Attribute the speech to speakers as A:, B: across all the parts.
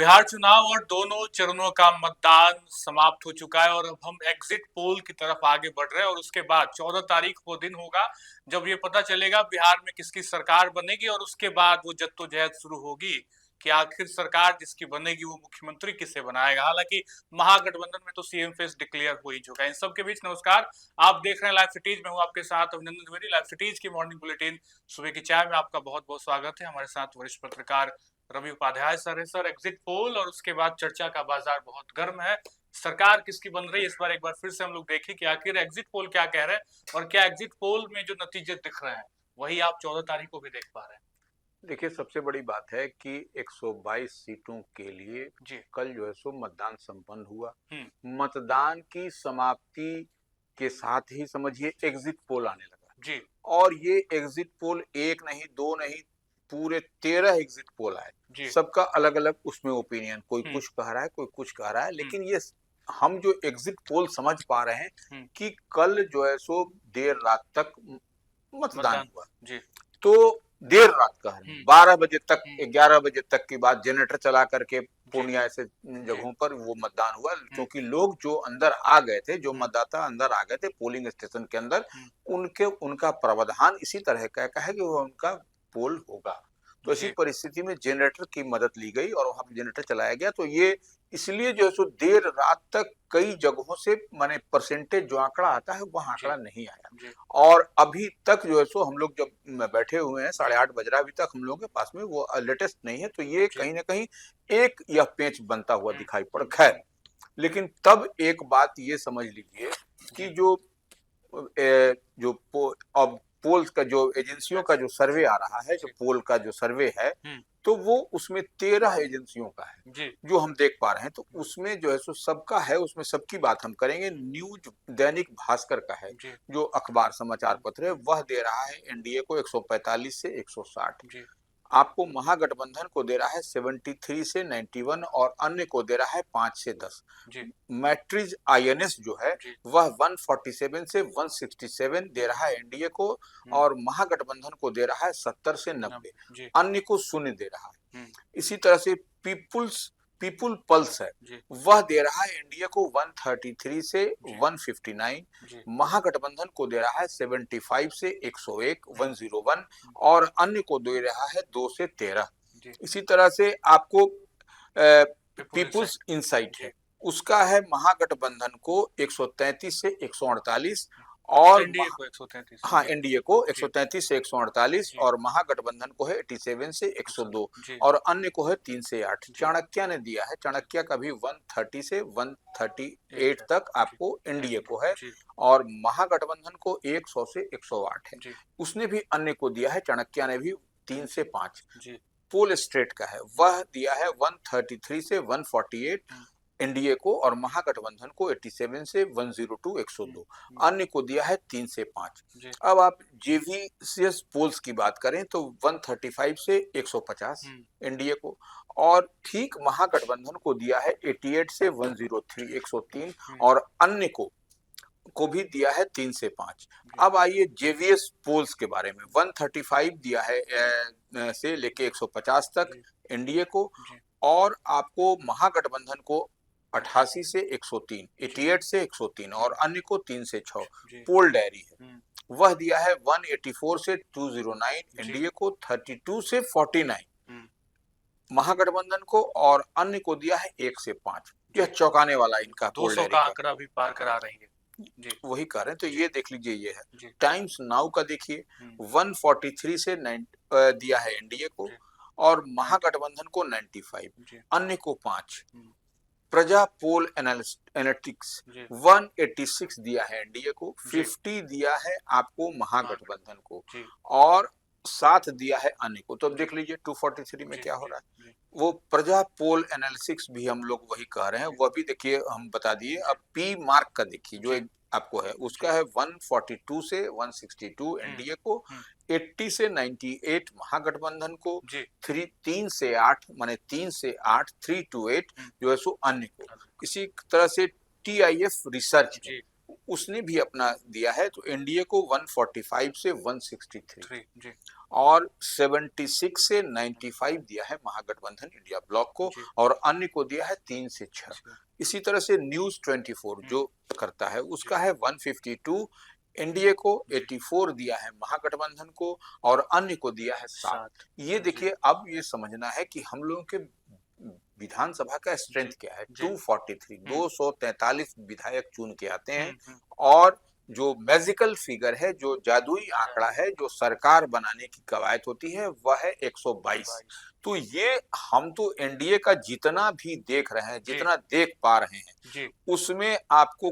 A: बिहार चुनाव और दोनों चरणों का मतदान समाप्त हो चुका है और अब हम एग्जिट पोल की तरफ आगे बढ़ रहे हैं और उसके बाद 14 तारीख वो दिन होगा जब ये पता चलेगा बिहार में किसकी सरकार बनेगी और उसके बाद वो जद्दोजहद शुरू होगी कि आखिर सरकार जिसकी बनेगी वो मुख्यमंत्री किसे बनाएगा। हालांकि महागठबंधन में तो सीएम फेस डिक्लेयर हो ही चुका है। इन सबके बीच नमस्कार, आप देख रहे हैं लाइव सिटीज में, हूँ आपके साथ अभिनंदन द्विवेदी। लाइव सिटीज की मॉर्निंग बुलेटिन सुबह की चाय में आपका बहुत बहुत स्वागत है। हमारे साथ वरिष्ठ पत्रकार रवि उपाध्याय सर है। सर, एग्जिट पोल और उसके बाद चर्चा का बाजार बहुत गर्म है। सरकार किसकी बन रही है, इस बार एक बार फिर से हम लोग देखें कि आखिर एग्जिट पोल क्या कह रहे हैं और क्या एग्जिट पोल में जो नतीजे दिख रहे हैं वही आप 14 तारीख को भी देख पा रहे हैं।
B: देखिए, सबसे बड़ी बात है कि 122 सीटों के लिए
A: जी।
B: कल जो है सो मतदान संपन्न हुआ।
A: हम्म।
B: मतदान की समाप्ति के साथ ही समझिए एग्जिट पोल आने लगा।
A: जी।
B: और ये एग्जिट पोल एक नहीं, दो नहीं, पूरे 13 एग्जिट पोल आए।
A: जी।
B: सबका अलग अलग उसमें ओपिनियन, कोई
A: हम्म।
B: कुछ कह रहा है, कोई कुछ कह रहा है,
A: हम्म।
B: लेकिन ये हम जो एग्जिट पोल समझ पा रहे हैं कि कल जो है सो देर रात तक मतदान हुआ।
A: जी।
B: तो देर रात का है, 12 बजे तक, 11 बजे तक की बात, जनरेटर चला करके पूर्णिया ऐसे जगहों पर वो मतदान हुआ, क्योंकि लोग जो अंदर आ गए थे, जो मतदाता अंदर आ गए थे पोलिंग स्टेशन के अंदर, उनका प्रावधान इसी तरह का है कि वो उनका पोल होगा। तो ऐसी परिस्थिति में जनरेटर की मदद ली गई और वहां पर जनरेटर चलाया गया। तो ये इसलिए जो है सो देर रात तक कई जगहों से माने परसेंटेज जो आंकड़ा आता है वह आंकड़ा नहीं आया। और अभी तक जो है सो हम लोग जब बैठे हुए हैं 8:30 बज रहा है, अभी तक हम लोगों के पास में वो लेटेस्ट नहीं है। तो ये कहीं ना कहीं एक यह पेंच बनता हुआ दिखाई पड़। खैर, लेकिन तब एक बात ये समझ लीजिए कि अब पोल्स का जो एजेंसियों का जो सर्वे आ रहा है, जो पोल का जो सर्वे है, तो वो उसमें 13 एजेंसियों का है जो हम देख पा रहे हैं। तो उसमें जो है सो सबका है, उसमें सबकी बात हम करेंगे। न्यूज दैनिक भास्कर का है, जो अखबार समाचार पत्र है, वह दे रहा है एनडीए को 145 से 160। आपको महागठबंधन को दे रहा है 73 से 91 और अन्य को दे रहा है 5 से 10। मैट्रिज आईएनएस जो है वह 147 से 167 दे रहा है एनडीए को और महागठबंधन को दे रहा है 70 से 90, अन्य को 0 दे रहा है। इसी तरह से पीपुल पल्स है, वह दे रहा है एनडीए को 133 से 159, महागठबंधन को दे रहा है 75 से 101 101 और अन्य को दे रहा है 2 से 13। इसी तरह से आपको पीपुल्स इंसाइट है, उसका है महागठबंधन को 133 से 148 और
A: एनडीए को 133।
B: हाँ, एनडीए को 133 से 148 और महागठबंधन को है 87 से 102 और अन्य को है 3 से 8। चाणक्य ने दिया है, चाणक्य का भी 130 से 138 तक आपको एनडीए को है और महागठबंधन को 100 से 108 है। उसने भी अन्य को दिया है, चाणक्य ने भी 3 से 5। पोल स्ट्रेट का है, वह दिया है 133 से 148 एनडीए को और महागठबंधन को 87 से 102 102, अन्य को दिया है 3 से 5। अब आप जेवीसीएस पोल्स की बात करें तो 135 से 150 एनडीए को और ठीक महागठबंधन को दिया है 88 से 103 103 और अन्य को भी दिया है 3 से 5। अब आइए जेवीएस पोल्स के बारे में। 135 दिया है से लेके 150 तक एनडीए को और आपको महागठबंधन को 88 से 103, 88 से 103 और अन्य को 3 से 6। पोल डायरी है, वह दिया है 184 से 209 एनडीए को, 32 से 49 महागठबंधन को और अन्य को दिया है 1 से 5। यह चौंकाने वाला इनका पोल डायरी
A: का आंकड़ा भी पार करा रही है।
B: वही कह रहे हैं। तो ये देख लीजिए, ये है टाइम्स नाउ का, देखिए 143 से दिया है एनडीए को और महागठबंधन को 95, अन्य को 5। प्रजा पोल एनालिटिक्स 186 दिया है एनडीए को, 50 दिया है आपको महागठबंधन को और 7 दिया है अन्य को। तो अब देख लीजिए 243 में क्या हो रहा है। वो प्रजा पोल एनालिसिस भी हम लोग वही कह रहे हैं, वह भी देखिए हम बता दिए। अब पी मार्क का देखिए जो आपको है, उसका है 142 से 162 एनडीए को, 80 से 98 महागठबंधन को, 3 से 8 माने 3 से 8 3 to 8 जो है सो अन्य को। इसी तरह से टीआईएफ रिसर्च उसने भी अपना दिया है, तो एनडीए को 145 से 163 और 76 से 95 दिया है महागठबंधन इंडिया ब्लॉक को, और अन्य को दिया है 3 से 6। इसी तरह से न्यूज 24 जो करता है उसका है 152, एनडीए को 84 दिया है महागठबंधन को, और अन्य को दिया है 7। ये देखिए, अब ये समझना है कि हम लोगों के विधानसभा का स्ट्रेंथ क्या है। 243 243 विधायक चुन के आते हैं, और जो मैजिकल फिगर है, जो जादुई आंकड़ा है, जो सरकार बनाने की कवायद होती है, वह है 122। तो ये हम तो एनडीए का जितना भी देख रहे हैं, जितना देख पा रहे हैं, उसमें आपको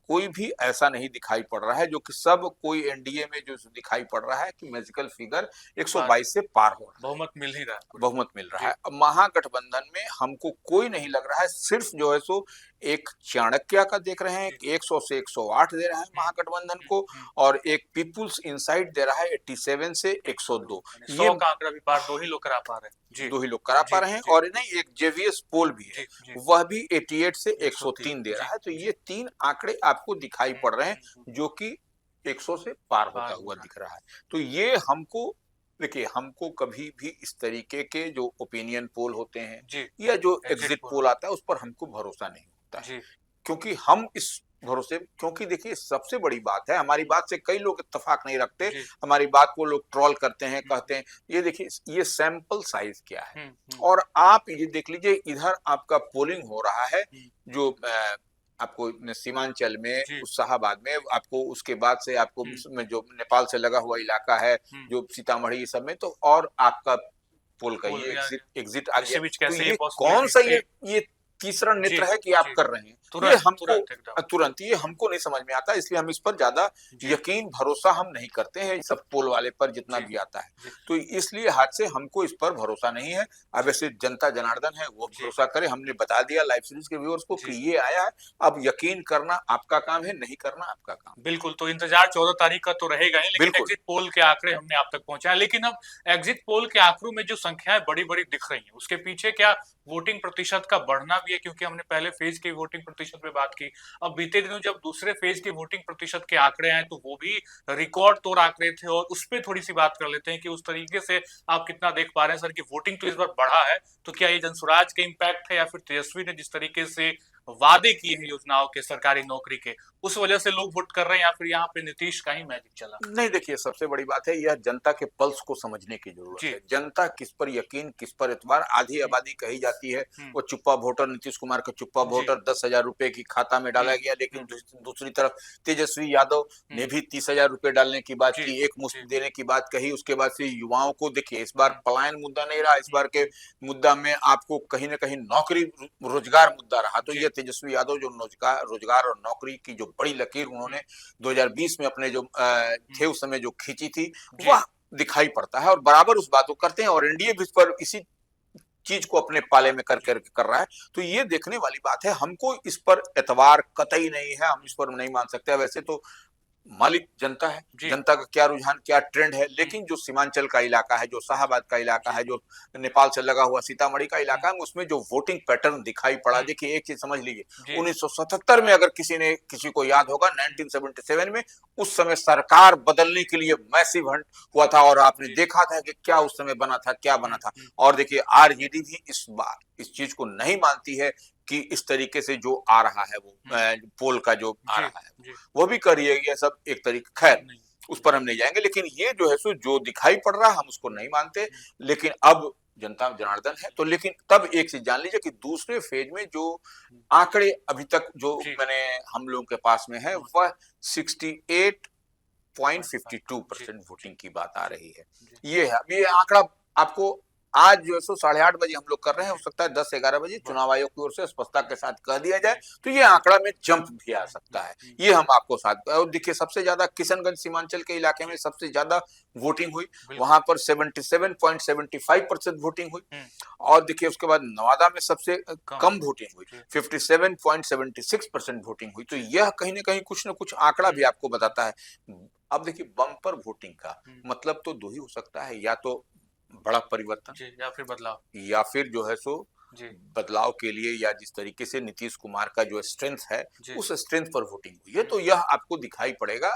B: कोई भी ऐसा नहीं दिखाई पड़ रहा है जो कि सब कोई एनडीए में जो दिखाई पड़ रहा है कि मैजिकल फिगर 122 से पार हो रहा है,
A: बहुमत मिल ही रहा है,
B: बहुमत मिल रहा है। अब महागठबंधन में हमको कोई नहीं लग रहा है, सिर्फ जो है सो एक चाणक्य का देख रहे हैं, 100 से 108 दे रहा है महागठबंधन को, और एक पीपुल्स इनसाइट दे रहा है 87 से 102।
A: ये आंकड़ा भी पार दो ही लोग करा पा रहे हैं,
B: 2 ही लोग करा पा रहे हैं, और नहीं, एक जेवीएस पोल भी है, वह भी 88 से 103 दे रहा है। तो ये 3 आंकड़े आपको दिखाई पड़ रहे हैं जो कि 100 से पार होता हुआ दिख रहा है। तो ये हमको, देखिए, हमको कभी भी इस तरीके के जो ओपिनियन पोल होते हैं या जो एग्जिट पोल आता है उस पर हमको भरोसा नहीं होता है, क्योंकि हम इस भरोसे, क्योंकि देखिए सबसे बड़ी बात है, हमारी बात से कई लोग इत्तेफाक नहीं रखते, हमारी बात को लोग ट्रोल करते हैं, कहते हैं ये देखिए ये सैंपल साइज क्या है। और आप ये देख लीजिए, इधर आपका पोलिंग हो रहा है, जो आपको सीमांचल में, शाहाबाद में, आपको उसके बाद से आपको जो नेपाल से लगा हुआ इलाका है, जो सीतामढ़ी सब में, तो और आपका पोल का ये एग्जिट आ गया। तो ये कौन सा ये तीसरा नेत्र है कि आप कर रहे हैं, ये हमको तुरंत ये हमको नहीं समझ में आता, इसलिए हम इस पर ज्यादा यकीन भरोसा हम नहीं करते हैं, इस सब पोल वाले पर जितना भी आता है। तो इसलिए हाथ से हमको इस पर भरोसा नहीं है। अब ऐसे जनता जनार्दन है, वो भरोसा करे, हमने बता दिया लाइव सीरीज के व्यूअर्स को कि ये आया है, अब यकीन करना आपका काम है, नहीं करना आपका काम।
A: बिल्कुल, तो इंतजार 14 तारीख का तो रहेगा ही, लेकिन एग्जिट पोल के आंकड़े हमने आप तक पहुंचाए। लेकिन अब एग्जिट पोल के आंकड़ों में जो संख्याएं बड़ी बड़ी दिख रही है, उसके पीछे क्या वोटिंग प्रतिशत का बढ़ना भी है? क्योंकि हमने पहले फेज की वोटिंग प्रतिशत पे बात की, अब बीते दिनों जब दूसरे फेज की वोटिंग प्रतिशत के आंकड़े आए तो वो भी रिकॉर्ड तोड़ आंकड़े थे, और उस पर थोड़ी सी बात कर लेते हैं कि उस तरीके से आप कितना देख पा रहे हैं सर कि वोटिंग तो इस बार बढ़ा है, तो क्या ये जनसुराज का इम्पैक्ट है, या फिर तेजस्वी ने जिस तरीके से वादे किए हैं योजनाओं के, सरकारी नौकरी के, उस वजह से लोग वोट कर रहे हैं, या फिर यहाँ पे नीतीश का ही मैजिक चला?
B: नहीं, देखिए सबसे बड़ी बात है, यह जनता के पल्स को समझने की जरूरत है। जनता किस पर यकीन, किस पर एतबार, आधी आबादी कही जाती है वो चुप्पा वोटर, नीतीश कुमार का चुप्पा वोटर, 10,000 रुपए की खाता में डाला गया, लेकिन दूसरी तरफ तेजस्वी यादव ने भी 30,000 रुपए डालने की बात की, एक मुश्त देने की बात कही। उसके बाद से युवाओं को देखिए, इस बार पलायन मुद्दा नहीं रहा, इस बार के मुद्दा में आपको कहीं ना कहीं नौकरी रोजगार मुद्दा रहा। तो ये तेजस्वी यादव जो रोजगार और नौकरी की जो बड़ी लकीर उन्होंने 2020 में अपने जो थे उस समय जो खींची थी, वह दिखाई पड़ता है, और बराबर उस बात को करते हैं, और एनडीए भी इस पर इसी चीज को अपने पाले में कर रहा है। तो ये देखने वाली बात है, हमको इस पर एतबार कतई नहीं है, हम इस पर नहीं मान सकते। वैसे तो मालिक जनता है, जनता का क्या रुझान, क्या ट्रेंड है, लेकिन जो सीमांचल का इलाका है, जो शाहाबाद का इलाका है, जो नेपाल से लगा हुआ सीतामढ़ी का इलाका है, उसमें जो वोटिंग पैटर्न दिखाई पड़ा, देखिए एक चीज समझ लीजिए, 1977 में अगर किसी को याद होगा, 1977 में उस समय सरकार बदलने के लिए मैसिव हंट हुआ था, और आपने देखा था कि क्या उस समय बना था, क्या बना था। और देखिए आरजेडी भी इस बार इस चीज को नहीं मानती है कि इस तरीके से जो आ रहा है, वो पोल का जो आ रहा है, वो भी कर रही है ये सब एक तरीके। खैर, उस पर हम नहीं जाएंगे, लेकिन ये जो है सो जो दिखाई पड़ रहा है हम उसको नहीं मानते। लेकिन अब जनता जनार्दन है, तो लेकिन तब एक चीज जान लीजिए कि दूसरे फेज में जो आंकड़े अभी तक जो मैंने हम लोगों के पास में है, वह 68.52% वोटिंग की बात आ रही है। ये है, अब ये आंकड़ा आपको आज जो है सो 8:30 बजे हम लोग कर रहे हैं, हो सकता है 10-11 बजे चुनाव आयोग की ओर से स्पष्टता के साथ कह दिया जाए, तो ये आंकड़ा में जंप भी आ सकता है। ये हम आपको साथ, और देखिए सबसे ज्यादा किशनगंज सीमांचल के इलाके में सबसे ज्यादा वोटिंग हुई, वहां पर 77.75% वोटिंग हुई, और देखिए उसके बाद नवादा में सबसे कम वोटिंग हुई, 57.76% वोटिंग हुई। तो यह कहीं ना कहीं कुछ न कुछ आंकड़ा भी आपको बताता है। अब देखिए बम्पर वोटिंग का मतलब तो दो ही हो सकता है, या तो बड़ा परिवर्तन,
A: या फिर बदलाव,
B: या फिर जो है सो बदलाव के लिए या जिस तरीके से नीतीश कुमार का जो स्ट्रेंथ है उस स्ट्रेंथ पर वोटिंग हुई है, तो यह आपको दिखाई पड़ेगा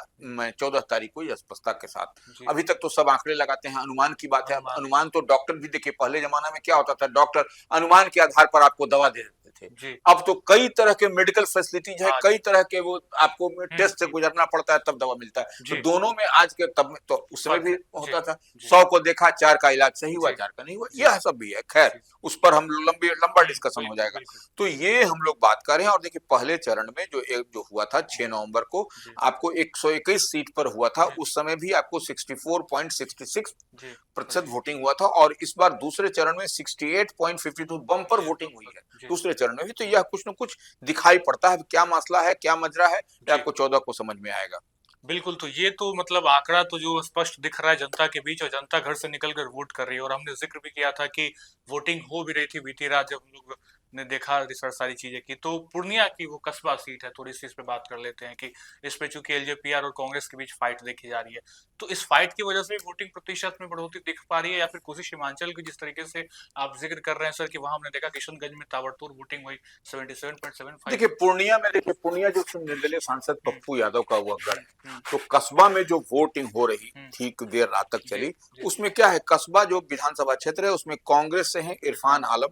B: 14 तारीख को यह स्पष्टता के साथ। अभी तक तो सब आंकड़े लगाते हैं, अनुमान की बात है। अनुमान तो डॉक्टर भी, देखिए पहले जमाना में क्या होता था, डॉक्टर अनुमान के आधार पर आपको दवा दे देते थे। अब तो कई तरह के मेडिकल फैसिलिटीज है, कई तरह के वो आपको टेस्ट से गुजरना पड़ता है तब दवा मिलता है। तो दोनों में आज के तब में तो उस समय भी होता था 100 को देखा 4 का इलाज सही हुआ 4 का नहीं हुआ, यह सब भी है। खैर उस पर हम लंबा डिस्कशन हो जाएगा। तो ये हम लोग बात कर रहे हैं। और देखिए पहले चरण में जो हुआ था 6 नवंबर को आपको 121 सीट पर हुआ था, उस समय भी आपको 64.66% वोटिंग हुआ था। और इस बार दूसरे चरण में 68.52 बम्पर वोटिंग हुई है दूसरे चरण में भी। तो यह कुछ न कुछ दिखाई पड़ता है, क्या मसला है, क्या मजरा है, आपको 14 को समझ में आएगा।
A: बिल्कुल, तो ये तो मतलब आंकड़ा तो जो स्पष्ट दिख रहा है जनता के बीच, और जनता घर से निकलकर वोट कर रही है। और हमने जिक्र भी किया था कि वोटिंग हो भी रही थी बीती रात, जब हम लोग ने देखा रिसर्च सारी चीजें की। तो पूर्णिया की वो कस्बा सीट है, थोड़ी सी इस पे बात कर लेते हैं कि इस पे चूंकि एलजेपीआर और कांग्रेस के बीच फाइट देखी जा रही है, तो इस फाइट की वजह से वोटिंग प्रतिशत में बढ़ोतरी दिख पा रही है, या फिर कोसी सीमांचल की जिस तरीके से आप जिक्र कर रहे हैं सर कि वहां हमने देखा किशनगंज में ताबड़तोड़ वोटिंग हुई 77.75।
B: देखिए पूर्णिया जो निर्दलीय सांसद पप्पू यादव का हुआ गढ़ है, तो कस्बा में जो वोटिंग हो रही थी देर रात तक चली, उसमें क्या है, कस्बा जो विधानसभा क्षेत्र है उसमें कांग्रेस से है इरफान आलम,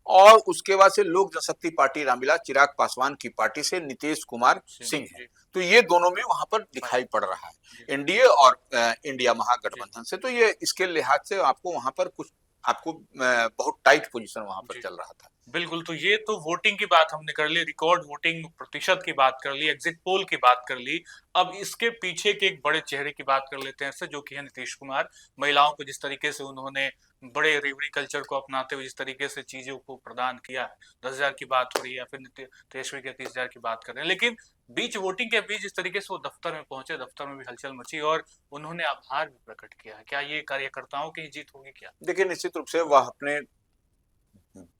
B: और उसके बाद से लोक जनशक्ति पार्टी रामविलास चिराग पासवान की पार्टी से नीतीश कुमार सिंह है। तो ये दोनों में वहां पर दिखाई पड़ रहा है एनडीए और इंडिया महागठबंधन से। तो ये इसके लिहाज से आपको वहां पर कुछ बहुत टाइट पोजीशन वहां पर चल रहा था।
A: बिल्कुल, तो ये तो वोटिंग की बात हमने कर ली, रिकॉर्ड वोटिंग प्रतिशत की बात कर ली, एग्जिट पोल की बात कर ली। अब इसके पीछे के एक बड़े चेहरे की बात कर लेते हैं सर, जो कि है नीतीश कुमार। महिलाओं को जिस तरीके से उन्होंने बड़े रेवड़ी कल्चर को अपनाते हुए जिस तरीके से चीजों को प्रदान किया है, 10,000 की बात हो रही है, या फिर तेजस्वी के 30,000 की बात कर रहे हैं। लेकिन बीच वोटिंग के बीच जिस तरीके से वो दफ्तर में पहुंचे, दफ्तर में भी हलचल मची और उन्होंने आभार भी प्रकट किया है। क्या ये कार्यकर्ताओं की जीत होगी क्या?
B: देखिए निश्चित रूप से वह अपने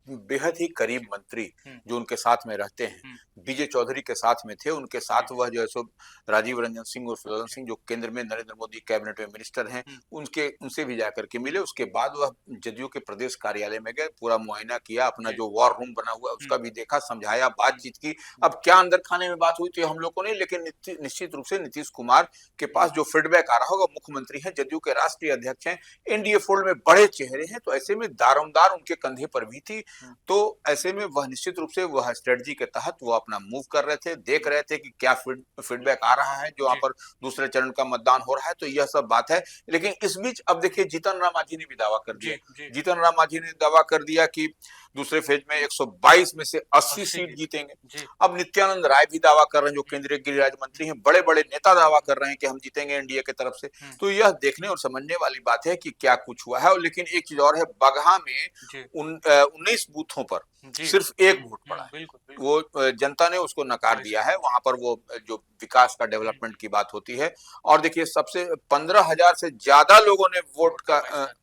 B: बेहद ही करीब मंत्री जो उनके साथ में रहते हैं, विजय चौधरी के साथ में थे, उनके साथ वह जो है सो राजीव रंजन सिंह और ललन सिंह जो केंद्र में नरेंद्र मोदी कैबिनेट में मिनिस्टर हैं, उनसे भी जाकर के मिले। उसके बाद वह जदयू के प्रदेश कार्यालय में गए, पूरा मुआयना किया, अपना जो वॉर रूम बना हुआ उसका भी देखा, समझाया, बातचीत की। अब क्या अंदर खाने में बात हुई तो हम लोग को नहीं, लेकिन निश्चित रूप से नीतीश कुमार के पास जो फीडबैक आ रहा होगा, मुख्यमंत्री हैं, जदयू के राष्ट्रीय अध्यक्ष हैं, एनडीए फोल्ड में बड़े चेहरे हैं, तो ऐसे में दारोमदार उनके कंधे पर भी थी। तो ऐसे में वह निश्चित रूप से वह स्ट्रेटजी के तहत वो अपना मूव कर रहे थे, देख रहे थे कि क्या फीडबैक आ रहा है, जो वहां पर दूसरे चरण का मतदान हो रहा है। तो यह सब बात है। लेकिन इस बीच अब देखिए जीतन राम मांझी ने भी दावा कर दिया, जीतन राम मांझी ने दावा कर दिया कि दूसरे फेज में 122 में से 80 सीट जीतेंगे। अब नित्यानंद राय भी दावा कर रहे हैं, जो केंद्रीय गृह राज्य मंत्री हैं, बड़े बड़े नेता दावा कर रहे हैं कि हम जीतेंगे एनडीए की तरफ से। तो यह देखने और समझने वाली बात है कि क्या कुछ हुआ है। और लेकिन एक चीज और है, बगहा में 19 बूथों पर सिर्फ एक वोट पड़ा है, वो जनता ने उसको नकार दिया है। वहां पर वो जो विकास का डेवलपमेंट की बात होती है, और देखिए सबसे 15,000 से ज्यादा लोगों ने वोट का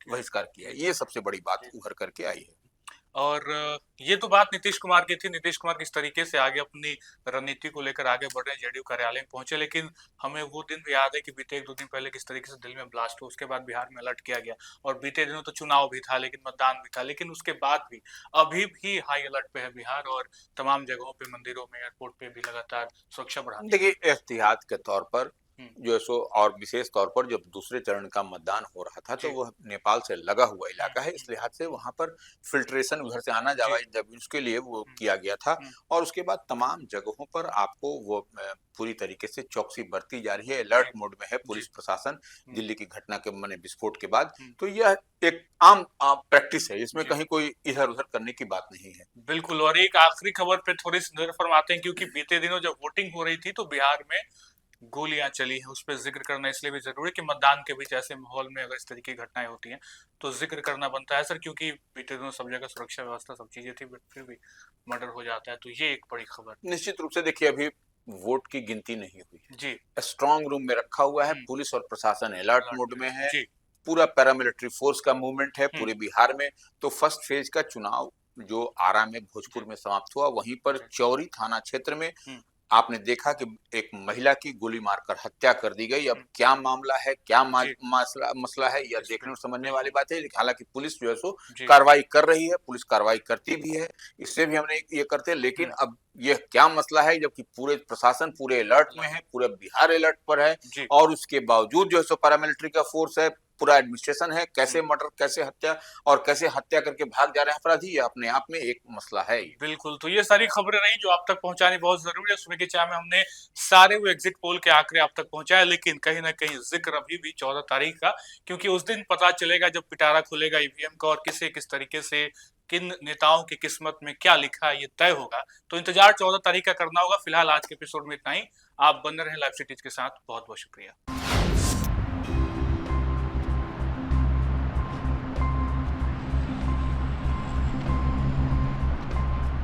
B: बहिष्कार किया, ये सबसे बड़ी बात उभर करके आई है।
A: और ये तो बात नीतीश कुमार की थी। नीतीश कुमार किस तरीके से आगे अपनी रणनीति को लेकर आगे बढ़ रहे हैं, जेडीयू कार्यालय में पहुंचे। लेकिन हमें वो दिन भी याद है कि बीते 1-2 दिन पहले किस तरीके से दिल्ली में ब्लास्ट हुआ, उसके बाद बिहार में अलर्ट किया गया। और बीते दिनों तो चुनाव भी था, लेकिन मतदान भी था, लेकिन उसके बाद भी अभी भी हाई अलर्ट पे है बिहार, और तमाम जगहों पे, मंदिरों में, एयरपोर्ट पे भी लगातार सुरक्षा बढ़ा।
B: देखिए एहतियात के तौर पर जो है सो, और विशेष तौर पर जब दूसरे चरण का मतदान हो रहा था तो वह नेपाल से लगा हुआ इलाका है, इस लिहाज से वहां पर फिल्ट्रेशन उधर से आना जावा उसके लिए वो किया गया था। और उसके बाद तमाम जगहों पर आपको वो पूरी तरीके से चौकसी बरती जा रही है, अलर्ट मोड में है पुलिस प्रशासन, दिल्ली की घटना के माने विस्फोट के बाद। तो यह एक आम प्रैक्टिस है, इसमें कहीं कोई इधर उधर करने की बात नहीं है।
A: बिल्कुल। और एक आखिरी खबर पे थोड़ी सी नजर फरमाते हैं, क्योंकि बीते दिनों जब वोटिंग हो रही थी तो बिहार में गोलियां चली हैं, उस पर जिक्र करना इसलिए भी जरूरी है कि मतदान के बीच ऐसे माहौल में अगर इस तरीके की घटनाएं होती हैं तो जिक्र करना बनता है सर, क्योंकि बीते दिनों सब जगह सुरक्षा व्यवस्था सब चीजें थी, फिर भी मर्डर हो जाता है। तो ये एक बड़ी खबर।
B: निश्चित रूप से देखिए अभी वोट की गिनती नहीं हुई है जी, स्ट्रांग रूम में रखा हुआ है, पुलिस और प्रशासन अलर्ट मोड में है, पूरा पैरामिलिट्री फोर्स का मूवमेंट है पूरे बिहार में। तो फर्स्ट फेज का चुनाव जो आरा में, भोजपुर में समाप्त हुआ, वहीं पर चौरी थाना क्षेत्र में आपने देखा कि एक महिला की गोली मारकर हत्या कर दी गई। अब क्या मामला है, क्या मसला है, यह देखने और समझने वाली बात है। हालांकि पुलिस जो है सो कार्रवाई कर रही है, पुलिस कार्रवाई करती भी है, इससे भी हमने ये करते हैं। लेकिन अब यह क्या मसला है, जबकि पूरे प्रशासन पूरे अलर्ट में है, पूरा बिहार अलर्ट पर है, और उसके बावजूद जो है सो पैरामिलिट्री का फोर्स है, पूरा एडमिनिस्ट्रेशन है। कैसे मर्डर, कैसे हत्या, और कैसे हत्या करके भाग जा रहे हैं अपराधी, ये अपने आप में एक मसला है।
A: बिल्कुल, तो ये सारी खबरें रही जो आप तक पहुंचानी बहुत जरूरी है। सुबह की चाय में हमने सारे वो एग्जिट पोल के आंकड़े आप तक पहुंचाए, लेकिन कहीं ना कहीं जिक्र अभी भी 14 तारीख का, क्योंकि उस दिन पता चलेगा जब पिटारा खुलेगा ईवीएम का और किसे किस तरीके से किन नेताओं की किस्मत में क्या लिखा है ये तय होगा। तो इंतजार 14 तारीख का करना होगा। फिलहाल आज के एपिसोड में इतना ही। आप बने रहें लाइव सिटीज के साथ। बहुत बहुत शुक्रिया।